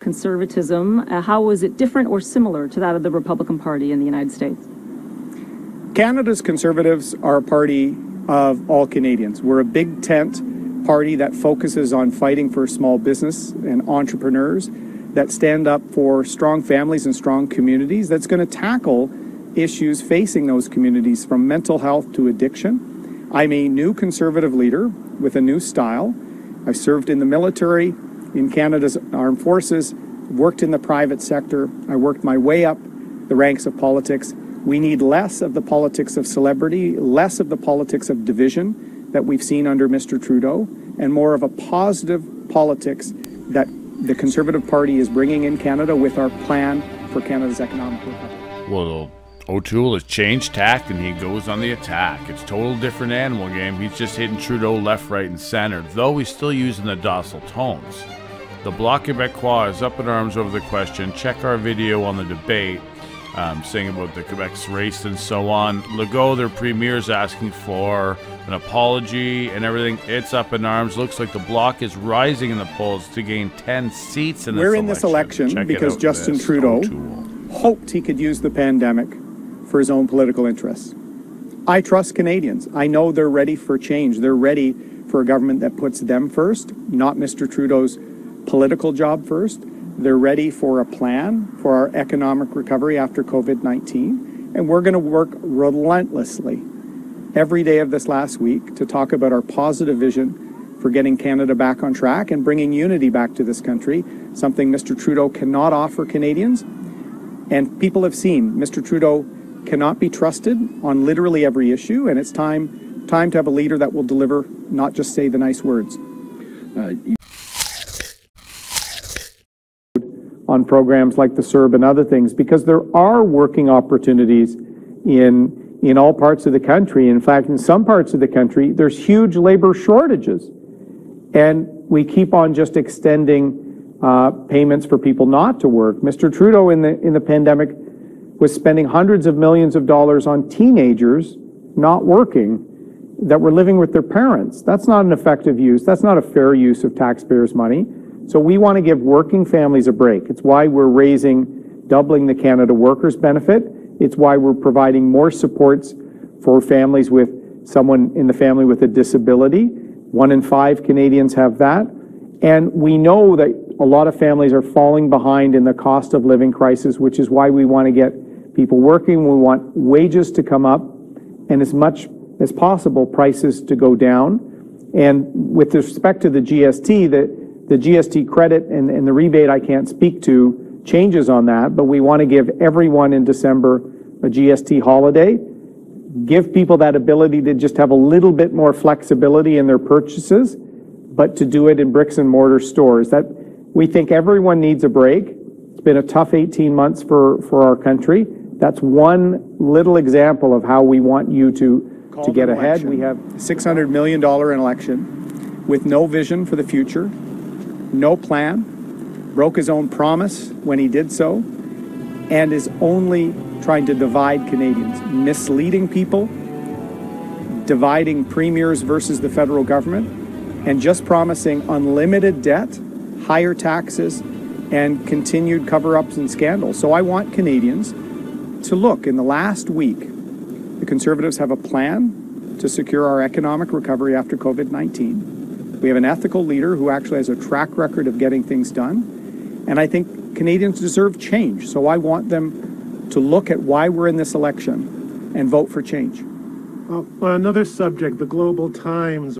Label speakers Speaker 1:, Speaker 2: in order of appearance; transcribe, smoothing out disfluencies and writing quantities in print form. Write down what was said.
Speaker 1: conservatism. How is it different or similar to that of the Republican Party in the United States?
Speaker 2: Canada's Conservatives are a party of all Canadians. We're a big tent party that focuses on fighting for small business and entrepreneurs, that stand up for strong families and strong communities, that's going to tackle issues facing those communities from mental health to addiction. I'm a new Conservative leader with a new style. I served in the military, in Canada's armed forces, worked in the private sector. I worked my way up the ranks of politics. We need less of the politics of celebrity, less of the politics of division that we've seen under Mr. Trudeau, and more of a positive politics that the Conservative Party is bringing in Canada with our plan for Canada's economic recovery.
Speaker 3: Well, O Toole has changed tack and he goes on the attack. It's a total different animal game. He's just hitting Trudeau left, right, and center, though he's still using the docile tones. The Bloc Québécois is up in arms over the question. Check our video on the debate, saying about the Quebec's race and so on. Legault, their premier, is asking for an apology and everything. It's up in arms. Looks like the Bloc is rising in the polls to gain 10 seats in this election.
Speaker 2: We're in this election because Justin Trudeau hoped he could use the pandemic for his own political interests. I trust Canadians. I know they're ready for change. They're ready for a government that puts them first, not Mr. Trudeau's political job first. They're ready for a plan for our economic recovery after COVID-19. And we're going to work relentlessly every day of this last week to talk about our positive vision for getting Canada back on track and bringing unity back to this country, something Mr. Trudeau cannot offer Canadians. And people have seen Mr. Trudeau cannot be trusted on literally every issue, and it's time to have a leader that will deliver, not just say the nice words. On programs like the CERB and other things, because there are working opportunities in all parts of the country. In fact, in some parts of the country, there's huge labor shortages. And we keep on just extending payments for people not to work. Mr. Trudeau in the pandemic was spending hundreds of millions of dollars on teenagers not working that were living with their parents. That's not an effective use. That's not a fair use of taxpayers' money. So we want to give working families a break. It's why we're doubling the Canada Workers Benefit. It's why we're providing more supports for families with someone in the family with a disability. 1 in 5 Canadians have that. And we know that a lot of families are falling behind in the cost of living crisis, which is why we want to get people working. We want wages to come up and as much as possible prices to go down. And with respect to the GST, the GST credit and the rebate I can't speak to changes on that, but we want to give everyone in December a GST holiday, give people that ability to just have a little bit more flexibility in their purchases, but to do it in bricks and mortar stores. That we think everyone needs a break. It's been a tough 18 months for our country. That's one little example of how we want you to get ahead. We have $600 million in election with no vision for the future, no plan, broke his own promise when he did so, and is only trying to divide Canadians, misleading people, dividing premiers versus the federal government, and just promising unlimited debt, higher taxes, and continued cover-ups and scandals. So I want Canadians to look. In the last week, the Conservatives have a plan to secure our economic recovery after COVID-19. We have an ethical leader who actually has a track record of getting things done. And I think Canadians deserve change. So I want them to look at why we're in this election and vote for change.
Speaker 4: Well, another subject, the Global Times